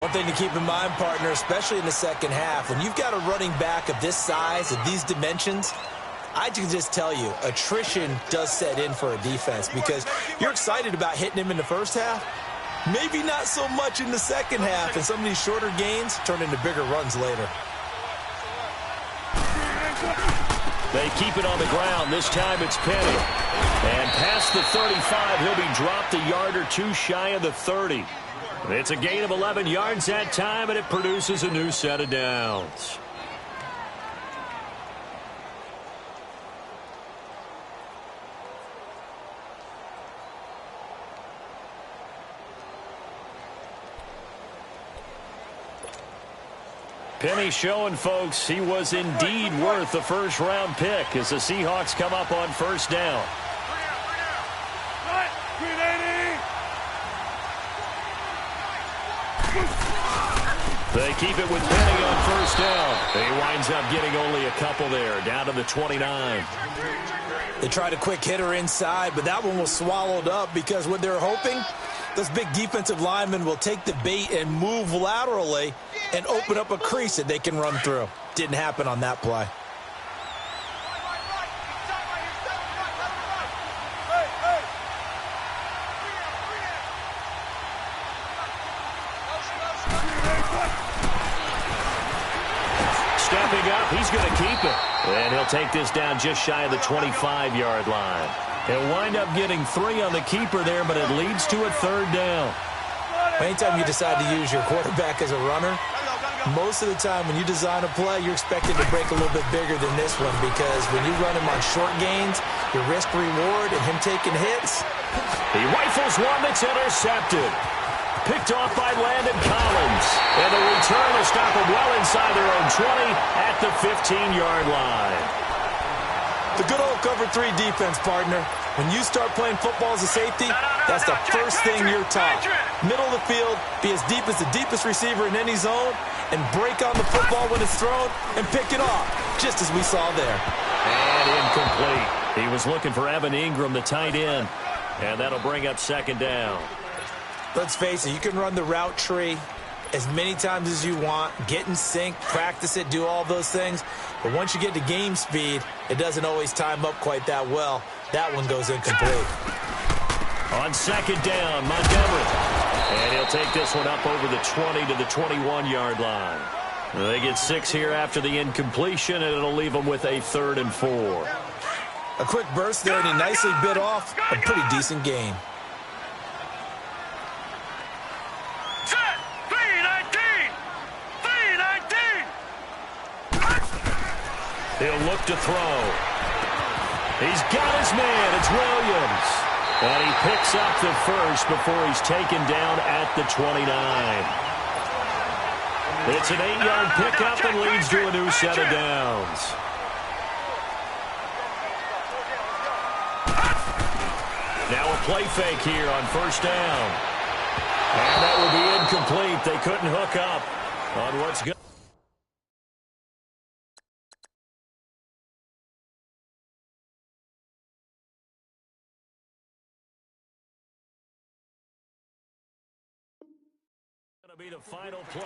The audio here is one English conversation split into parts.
One thing to keep in mind, partner, especially in the second half, when you've got a running back of this size, of these dimensions, I can just tell you, attrition does set in for a defense because you're excited about hitting him in the first half. Maybe not so much in the second half, and some of these shorter gains turn into bigger runs later. They keep it on the ground. This time it's Penny. And past the 35, he'll be dropped a yard or two shy of the 30. It's a gain of 11 yards that time, and it produces a new set of downs. Penny showing folks he was indeed worth the first-round pick as the Seahawks come up on first down. They keep it with Penny on first down. He winds up getting only a couple there, down to the 29. They tried a quick hitter inside, but that one was swallowed up because what they're hoping, those big defensive linemen will take the bait and move laterally and open up a crease that they can run through. Didn't happen on that play. Stepping up, he's going to keep it. And he'll take this down just shy of the 25-yard line. He'll wind up getting 3 on the keeper there, but it leads to a third down. Anytime you decide to use your quarterback as a runner, most of the time when you design a play, you're expected to break a little bit bigger than this one because when you run him on short gains, your risk-reward and him taking hits. He rifles one that's intercepted. Picked off by Landon Collins. And the return will stop him well inside their own 20 at the 15-yard line. The good old cover 3 defense, partner. When you start playing football as a safety, that's the first thing you're taught. Middle of the field, be as deep as the deepest receiver in any zone, and break on the football when it's thrown and pick it off, just as we saw there. And incomplete. He was looking for Evan Ingram, the tight end, and that'll bring up second down. Let's face it, you can run the route tree as many times as you want, get in sync, practice it, do all those things. But once you get to game speed, it doesn't always time up quite that well. That one goes incomplete. On second down, Montgomery. And he'll take this one up over the 20 to the 21-yard line. They get 6 here after the incompletion, and it'll leave them with a 3rd and 4. A quick burst there, and he nicely bit off a pretty decent gain. He'll look to throw. He's got his man. It's Williams. And he picks up the first before he's taken down at the 29. It's an 8-yard pickup and leads to a new set of downs. Now a play fake here on first down. And that will be incomplete. They couldn't hook up on what's good. Be the final play.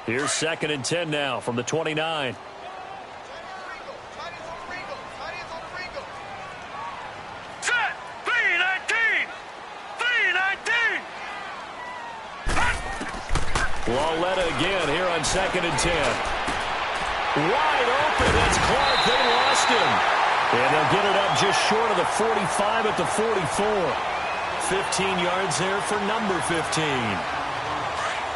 Here's 2nd and 10 now from the 29. Lauletta again here on 2nd and 10. Wide open. That's Clark. They lost him. And they'll get it up just short of the 45 at the 44. 15 yards there for number 15.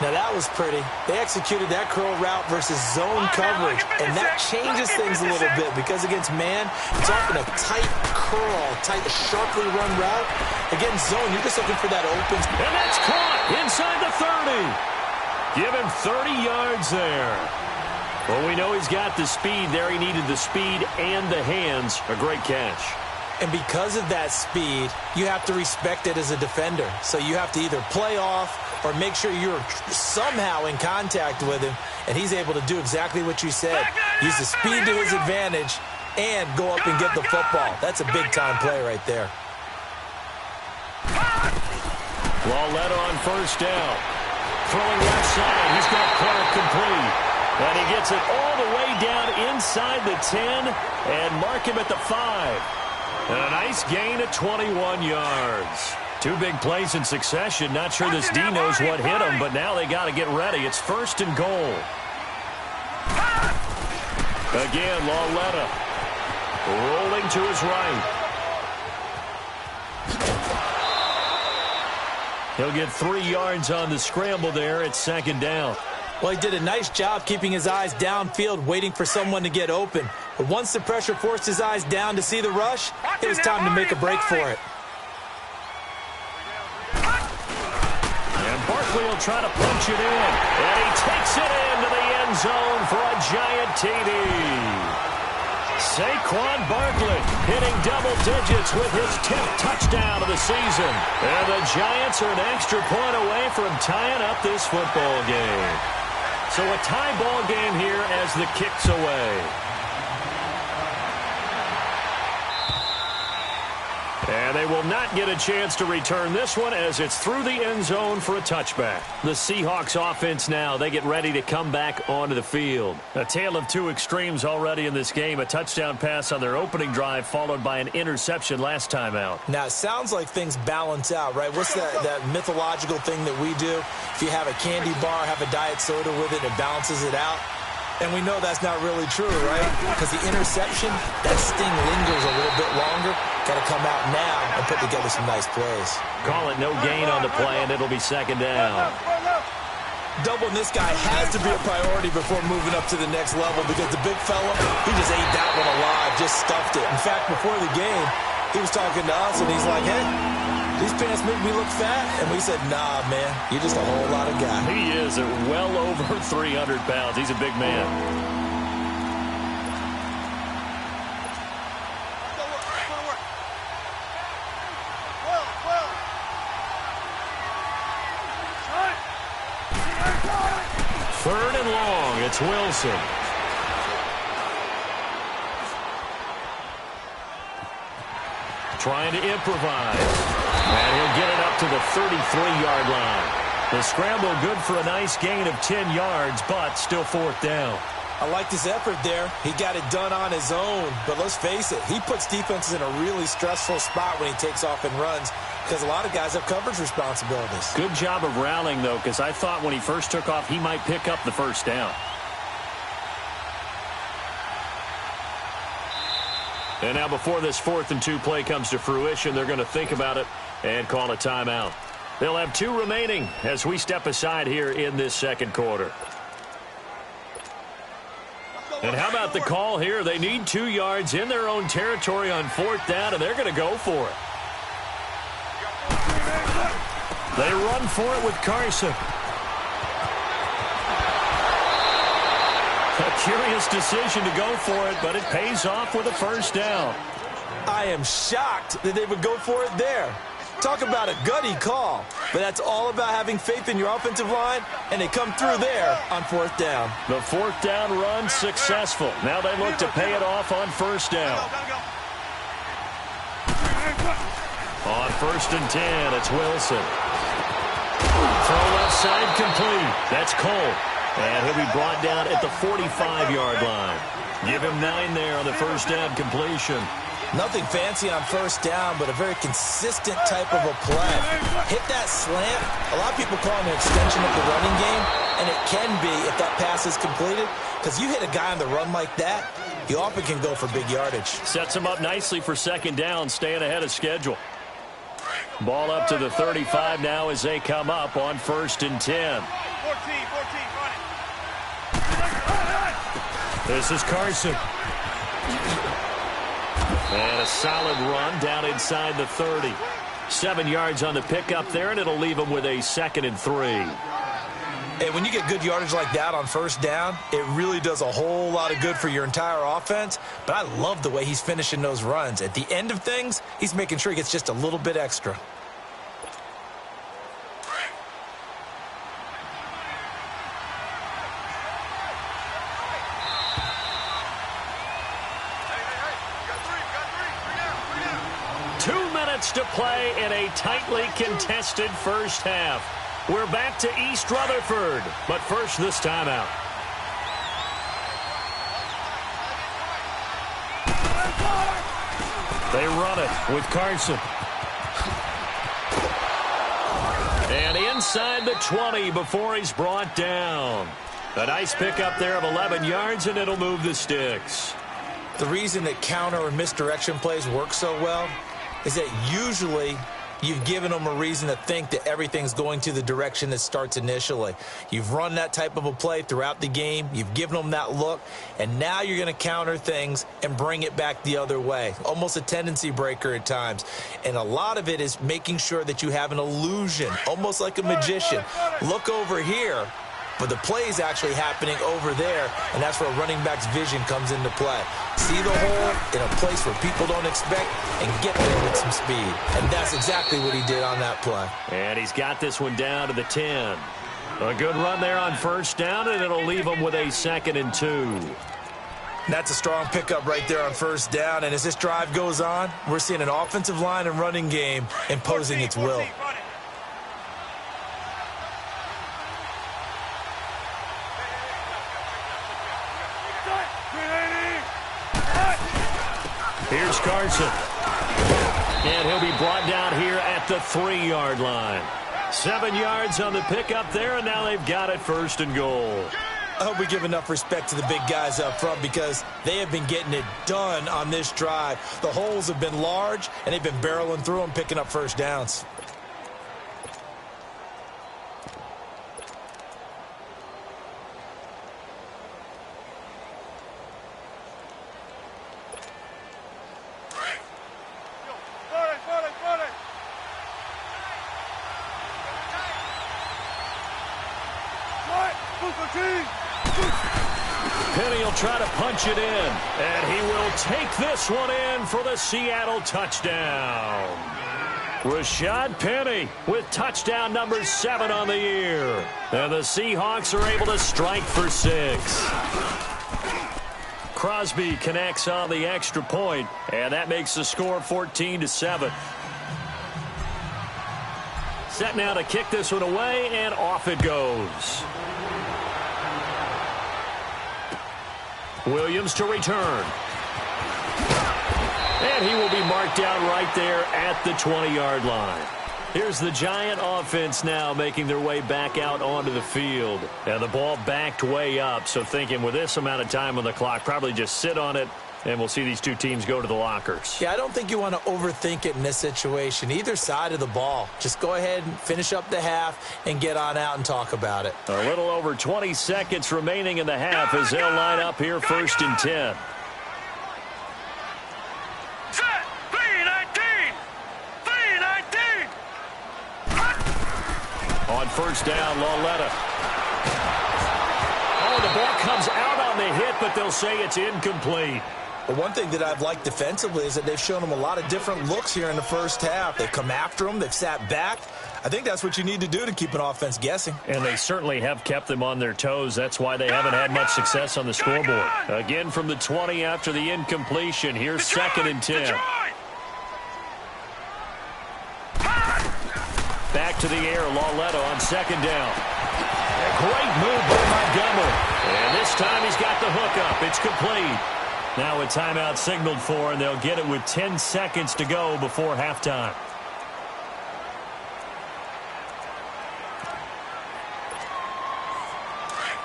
Now that was pretty. They executed that curl route versus zone coverage, and that changes things a little bit because against man, it's often a tight curl, tight, sharply run route. Against zone, you're just looking for that open. And that's caught inside the 30. Give him 30 yards there. Well, we know he's got the speed there. He needed the speed and the hands. A great catch. And because of that speed, you have to respect it as a defender. So you have to either play off or make sure you're somehow in contact with him. And he's able to do exactly what you said. Use the speed to his advantage and go up and get the football. That's a big-time play right there. Lauletta on first down. Throwing left side. He's got Clark complete. And he gets it all the way down inside the 10 and mark him at the 5. And a nice gain of 21 yards. Two big plays in succession. Not sure this D knows what hit him, but now they got to get ready. It's first and goal. Again, Lauletta rolling to his right. He'll get 3 yards on the scramble there at second down. Well, he did a nice job keeping his eyes downfield, waiting for someone to get open. But once the pressure forced his eyes down to see the rush, it was time to make a break for it. And Barkley will try to punch it in. And he takes it into the end zone for a giant TD. Saquon Barkley hitting double digits with his 10th touchdown of the season. And the Giants are an extra point away from tying up this football game. So a tie ball game here as the kick's away. And they will not get a chance to return this one as it's through the end zone for a touchback. The Seahawks offense now, they get ready to come back onto the field. A tale of two extremes already in this game. A touchdown pass on their opening drive followed by an interception last time out. Now, it sounds like things balance out, right? What's that mythological thing that we do? If you have a candy bar, have a diet soda with it, it balances it out. And we know that's not really true, right? Because the interception, that sting lingers a little bit longer. Got to come out now and put together some nice plays. Call it no gain on the play, and it'll be second down. Doubling this guy has to be a priority before moving up to the next level because the big fella, he just ate that one alive, just stuffed it. In fact, before the game, he was talking to us, and he's like, hey, these pants make me look fat. And we said, nah, man, you're just a whole lot of guy. He is at well over 300 pounds. He's a big man. Third and long. It's Wilson. Trying to improvise. And he'll get it up to the 33-yard line. The scramble good for a nice gain of 10 yards, but still fourth down. I like his effort there. He got it done on his own. But let's face it, he puts defenses in a really stressful spot when he takes off and runs because a lot of guys have coverage responsibilities. Good job of rallying, though, because I thought when he first took off, he might pick up the first down. And now before this 4th and 2 play comes to fruition, they're going to think about it and call a timeout. They'll have 2 remaining as we step aside here in this second quarter. And how about the call here? They need 2 yards in their own territory on 4th down, and they're going to go for it. They run for it with Carson. A curious decision to go for it, but it pays off with a first down. I am shocked that they would go for it there. Talk about a gutty call, but that's all about having faith in your offensive line, and they come through there on 4th down. The 4th down run successful. Now they look to pay it off on first down. On 1st and 10, it's Wilson. Throw left side complete. That's Cole. And he'll be brought down at the 45-yard line. Give him 9 there on the first down completion. Nothing fancy on first down, but a very consistent type of a play. Hit that slant. A lot of people call it an extension of the running game, and it can be if that pass is completed, because you hit a guy on the run like that, he often can go for big yardage. Sets him up nicely for second down, staying ahead of schedule. Ball up to the 35 now as they come up on 1st and 10. 14, run it. This is Carson. And a solid run down inside the 30. 7 yards on the pickup there, and it'll leave him with a 2nd and 3. And when you get good yardage like that on first down, it really does a whole lot of good for your entire offense. But I love the way he's finishing those runs. At the end of things, he's making sure he gets just a little bit extra. To play in a tightly contested first half. We're back to East Rutherford, but first this timeout. They run it with Carson. And inside the 20 before he's brought down. A nice pickup there of 11 yards, and it'll move the sticks. The reason that counter or misdirection plays work so well is that usually you've given them a reason to think that everything's going to the direction that starts initially. You've run that type of a play throughout the game. You've given them that look, and now you're going to counter things and bring it back the other way. Almost a tendency breaker at times. And a lot of it is making sure that you have an illusion, almost like a magician. Look over here. But the play is actually happening over there, and that's where running back's vision comes into play. See the hole in a place where people don't expect and get there with some speed. And that's exactly what he did on that play. And he's got this one down to the 10. A good run there on first down, and it'll leave him with a 2nd and 2. That's a strong pickup right there on first down. And as this drive goes on, we're seeing an offensive line and running game imposing its will. Here's Carson. And he'll be brought down here at the 3-yard line. 7 yards on the pickup there, and now they've got it 1st and goal. I hope we give enough respect to the big guys up front because they have been getting it done on this drive. The holes have been large, and they've been barreling through them, picking up first downs. Penny will try to punch it in, and he will take this one in for the Seattle touchdown. Rashad Penny with touchdown number 7 on the year. And the Seahawks are able to strike for 6. Crosby connects on the extra point, and that makes the score 14-7. Set now to kick this one away, and off it goes. Williams to return. And he will be marked down right there at the 20-yard line. Here's the Giant offense now making their way back out onto the field. And the ball backed way up, so thinking with this amount of time on the clock, probably just sit on it, and we'll see these two teams go to the lockers. Yeah, I don't think you want to overthink it in this situation. Either side of the ball. Just go ahead and finish up the half and get on out and talk about it. A little over 20 seconds remaining in the half as they'll line up here 1st and 10. Set! 3-19! 3-19! On first down, Lauletta. Oh, the ball comes out on the hit, but they'll say it's incomplete. But one thing that I've liked defensively is that they've shown them a lot of different looks here in the first half. They've come after them. They've sat back. I think that's what you need to do to keep an offense guessing. And they certainly have kept them on their toes. That's why they haven't had much success on the scoreboard. Again from the 20 after the incompletion. Here's 2nd and 10. Back to the air, Lauletta on 2nd down. A great move by Montgomery. And this time he's got the hookup. It's complete. Now a timeout signaled for, and they'll get it with 10 seconds to go before halftime.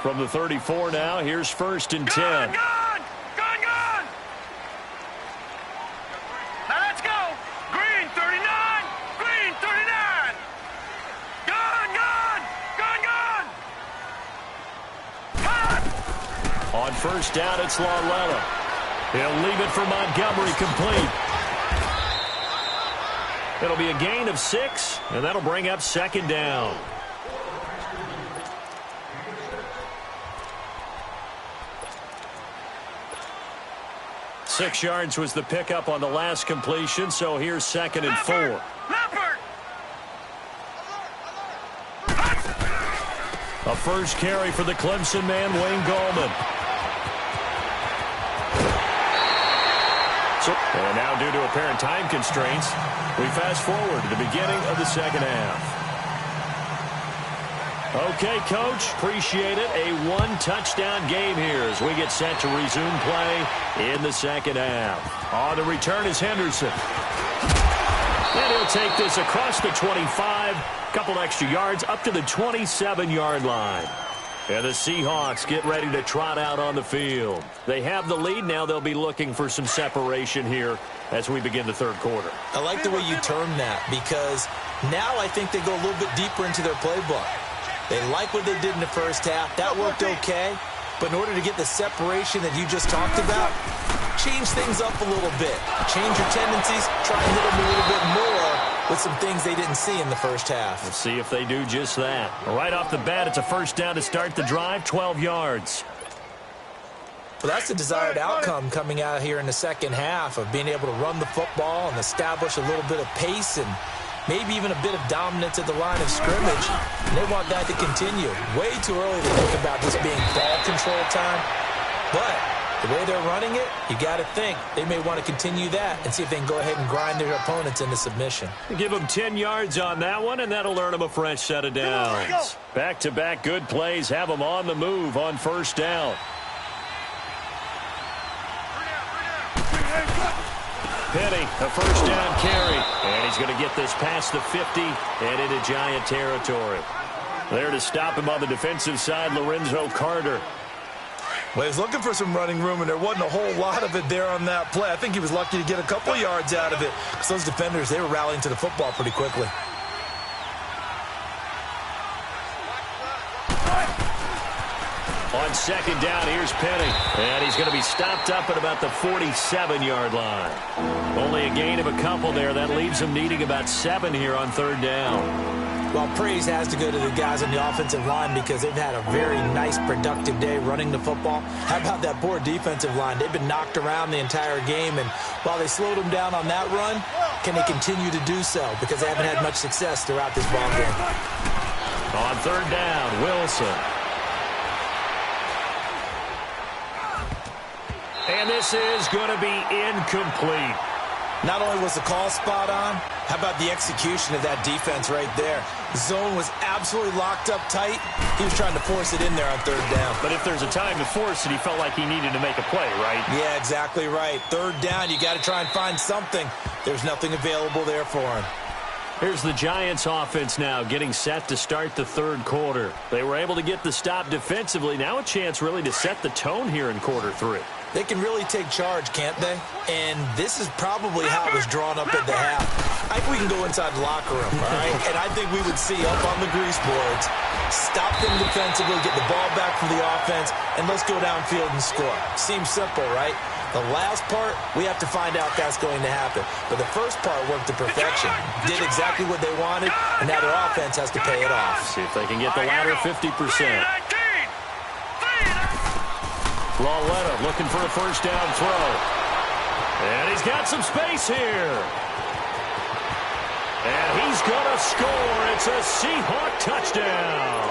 From the 34 now, here's 1st and 10. Gone! Now let's go! Green 39! Green 39! Gone! On first down, it's Lauletta. He'll leave it for Montgomery complete. It'll be a gain of 6, and that'll bring up 2nd down. Six yards was the pickup on the last completion, so here's 2nd and 4. Leopard! A first carry for the Clemson man, Wayne Gallman. And now, due to apparent time constraints, we fast forward to the beginning of the second half. Okay, Coach, appreciate it. A one-touchdown game here as we get set to resume play in the second half. On the return is Henderson. And he'll take this across the 25, couple extra yards up to the 27-yard line. And the Seahawks get ready to trot out on the field. They have the lead. Now they'll be looking for some separation here as we begin the third quarter. I like the way you term that because now I think they go a little bit deeper into their playbook. They like what they did in the first half. That worked okay. But in order to get the separation that you just talked about, change things up a little bit. Change your tendencies. Try and hit them a little bit more with some things they didn't see in the first half. Let's see if they do just that. Right off the bat, it's a first down to start the drive, 12 yards. Well, that's the desired outcome coming out here in the second half of being able to run the football and establish a little bit of pace and maybe even a bit of dominance at the line of scrimmage. And they want that to continue. Way too early to think about this being ball control time. But the way they're running it, you got to think they may want to continue that and see if they can go ahead and grind their opponents into submission. Give them 10 yards on that one, and that'll earn them a fresh set of downs. Back-to-back good plays have them on the move on first down. Penny, a first down carry. And he's going to get this past the 50 and into Giant territory. There to stop him on the defensive side, Lorenzo Carter. Well, he's looking for some running room, and there wasn't a whole lot of it there on that play. I think he was lucky to get a couple yards out of it because those defenders, they were rallying to the football pretty quickly. On second down, here's Penny. And he's going to be stopped up at about the 47-yard line. Only a gain of a couple there. That leaves him needing about 7 here on third down. Well, praise has to go to the guys on the offensive line because they've had a very nice, productive day running the football. How about that poor defensive line? They've been knocked around the entire game, and while they slowed them down on that run, can they continue to do so? Because they haven't had much success throughout this ball game. On third down, Wilson. And this is going to be incomplete. Not only was the call spot on, how about the execution of that defense right there? The zone was absolutely locked up tight. He was trying to force it in there on third down. But if there's a time to force it, he felt like he needed to make a play, right? Yeah, exactly right. Third down, you got to try and find something. There's nothing available there for him. Here's the Giants offense now getting set to start the third quarter. They were able to get the stop defensively. Now a chance really to set the tone here in quarter three. They can really take charge, can't they? And this is probably how it was drawn up at the half. I think we can go inside the locker room, all right? And I think we would see up on the grease boards, stop them defensively, get the ball back from the offense, and let's go downfield and score. Seems simple, right? The last part, we have to find out if that's going to happen. But the first part worked to perfection. Did exactly what they wanted, and now their offense has to pay it off. See if they can get the latter 50%. Lauletta looking for a first down throw. And he's got some space here. And he's going to score. It's a Seahawk touchdown.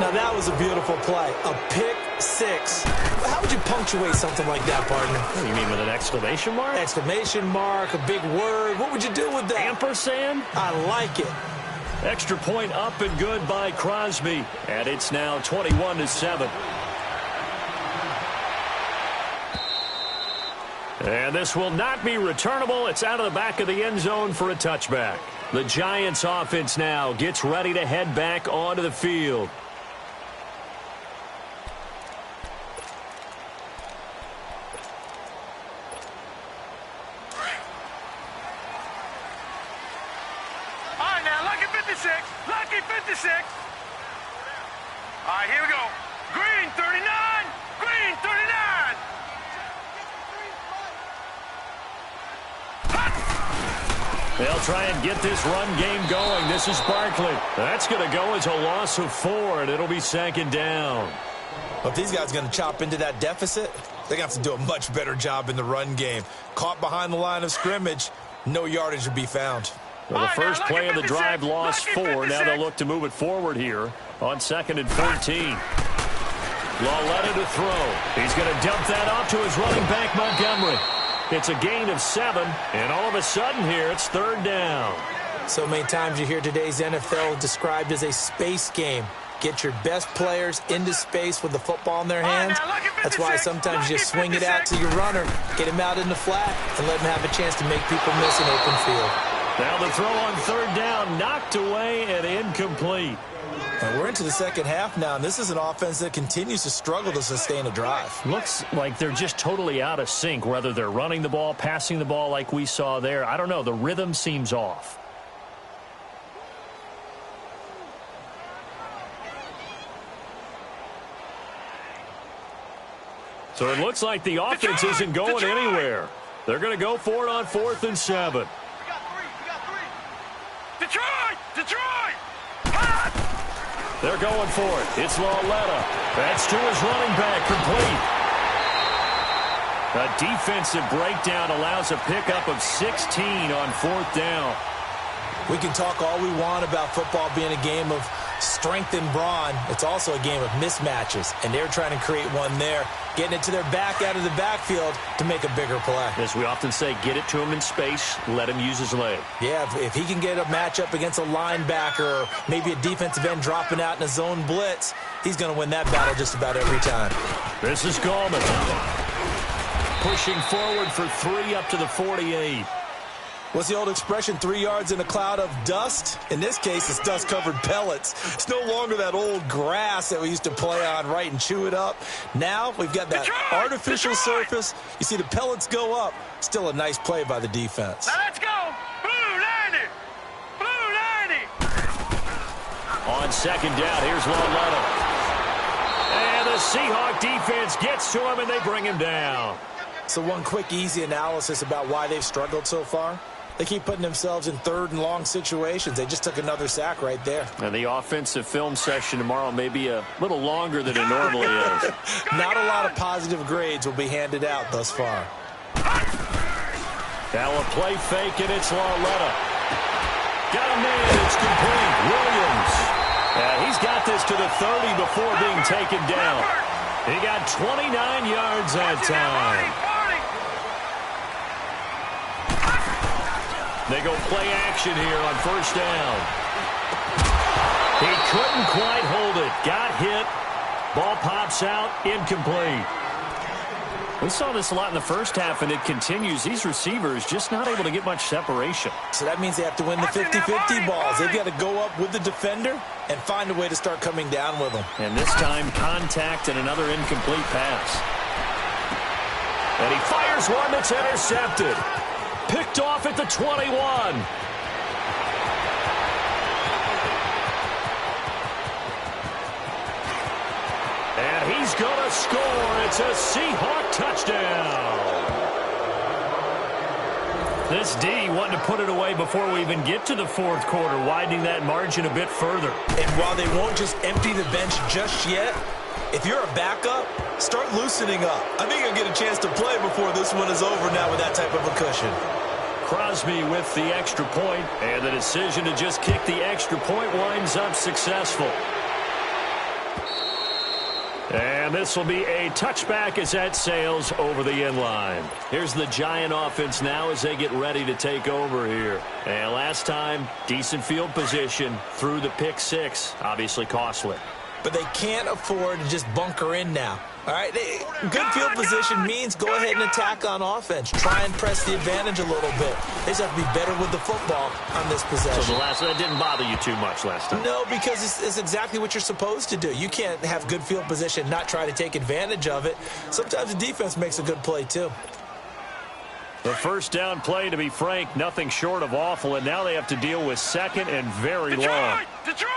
Now that was a beautiful play. A pick six. How would you punctuate something like that, partner? What do you mean, with an exclamation mark? Exclamation mark, a big word. What would you do with that? Ampersand? I like it. Extra point up and good by Crosby. And it's now 21-7. And this will not be returnable. It's out of the back of the end zone for a touchback. The Giants offense now gets ready to head back onto the field. Lucky 56. All right, here we go. Green 39. Green 39. They'll try and get this run game going. This is Barkley. That's going to go as a loss of 4, and it'll be second down. Well, if these guys are going to chop into that deficit, they're going to have to do a much better job in the run game. Caught behind the line of scrimmage, no yardage would be found. Well, the first play of the drive lost 4. Now they'll look to move it forward here on 2nd and 14. Lauletta to throw. He's going to dump that off to his running back, Montgomery. It's a gain of 7, and all of a sudden here, it's 3rd down. So many times you hear today's NFL described as a space game. Get your best players into space with the football in their hands. That's why sometimes you just swing it out to your runner, get him out in the flat, and let him have a chance to make people miss an open field. Now the throw on 3rd down, knocked away and incomplete. And we're into the second half now, and this is an offense that continues to struggle to sustain a drive. Looks like they're just totally out of sync, whether they're running the ball, passing the ball like we saw there. I don't know. The rhythm seems off. So it looks like the offense isn't going anywhere. They're going to go for it on 4th and 7. We got three. Detroit! They're going for it. It's Lauletta. That's to his running back, complete. A defensive breakdown allows a pickup of 16 on 4th down. We can talk all we want about football being a game of strength and brawn. It's also a game of mismatches, and they're trying to create one there, getting it to their back out of the backfield to make a bigger play. As we often say, get it to him in space, let him use his leg. Yeah, if he can get a matchup against a linebacker or maybe a defensive end dropping out in a zone blitz, he's going to win that battle just about every time. This is Gallman. Pushing forward for 3 up to the 48. What's the old expression, 3 yards in a cloud of dust? In this case, it's dust-covered pellets. It's no longer that old grass that we used to play on, right, and chew it up. Now we've got that artificial surface. You see the pellets go up. Still a nice play by the defense. Now let's go. Blue 90. Blue 90. On 2nd down, here's Lauletta. And the Seahawk defense gets to him, and they bring him down. So one quick, easy analysis about why they've struggled so far. They keep putting themselves in 3rd and long situations. They just took another sack right there. And the offensive film session tomorrow may be a little longer than it normally is. Not a lot of positive grades will be handed out thus far. Now a play fake, and it's Lauletta. Got a man, it's complete. Williams. He's got this to the 30 before being taken down. He got 29 yards that time. They go play action here on 1st down. He couldn't quite hold it. Got hit. Ball pops out. Incomplete. We saw this a lot in the first half, and it continues. These receivers just not able to get much separation. So that means they have to win the 50-50 balls. They've got to go up with the defender and find a way to start coming down with them. And this time, contact and another incomplete pass. And he fires one that's intercepted. Picked off at the 21. And he's going to score. It's a Seahawk touchdown. This D wanting to put it away before we even get to the 4th quarter, widening that margin a bit further. And while they won't just empty the bench just yet, if you're a backup, start loosening up. I think you'll get a chance to play before this one is over now with that type of a cushion. Crosby with the extra point, and the decision to just kick the extra point winds up successful. And this will be a touchback as that sails over the end line. Here's the Giant offense now as they get ready to take over here. And last time, decent field position through the pick 6, obviously costly. But they can't afford to just bunker in now. All right, good field position means go ahead and attack on offense. Try and press the advantage a little bit. They just have to be better with the football on this possession. So the last one didn't bother you too much last time? No, because it's exactly what you're supposed to do. You can't have good field position and not try to take advantage of it. Sometimes the defense makes a good play, too. The 1st down play, to be frank, nothing short of awful, and now they have to deal with 2nd and very long. Detroit!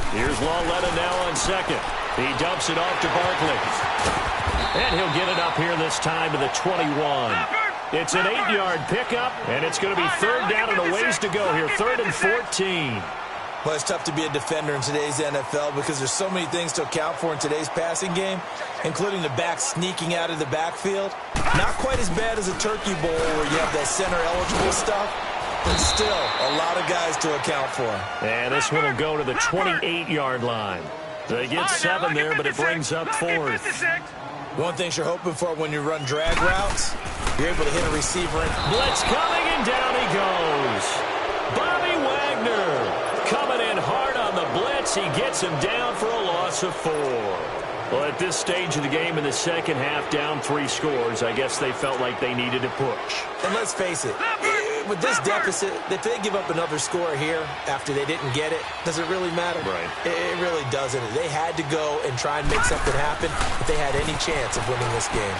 Here's Lauletta now on 2nd. He dumps it off to Barkley. And he'll get it up here this time to the 21. It's an 8-yard pickup, and it's going to be 3rd down and a ways to go here. 3rd and 14. Well, it's tough to be a defender in today's NFL because there's so many things to account for in today's passing game, including the back sneaking out of the backfield. Not quite as bad as a Turkey Bowl where you have that center-eligible stuff. but still a lot of guys to account for. And this one will go to the 28-yard line. They get 7 there, but it brings up 4th. One thing you're hoping for when you run drag routes, you're able to hit a receiver. Blitz coming, and down he goes. Bobby Wagner coming in hard on the blitz. He gets him down for a loss of 4. Well, at this stage of the game in the second half, down 3 scores, I guess they felt like they needed to push. And let's face it, with this deficit, if they give up another score here after they didn't get it, does it really matter? Right. It really doesn't. They had to go and try and make something happen if they had any chance of winning this game.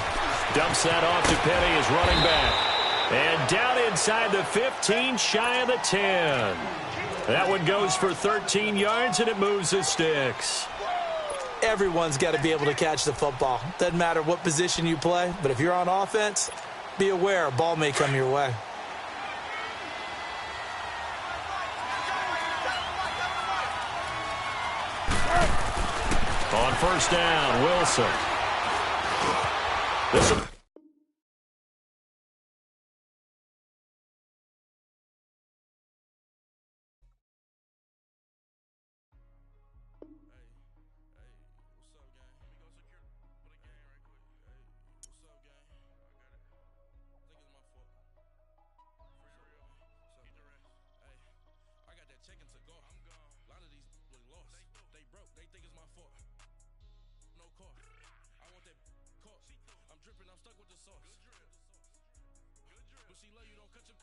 Dumps that off to Penny as running back. And down inside the 15, shy of the 10. That one goes for 13 yards, and it moves the sticks. Everyone's got to be able to catch the football. Doesn't matter what position you play, but if you're on offense, be aware a ball may come your way. On first down, Wilson. This will I'm stuck with the sauce. But she love you, don't cut your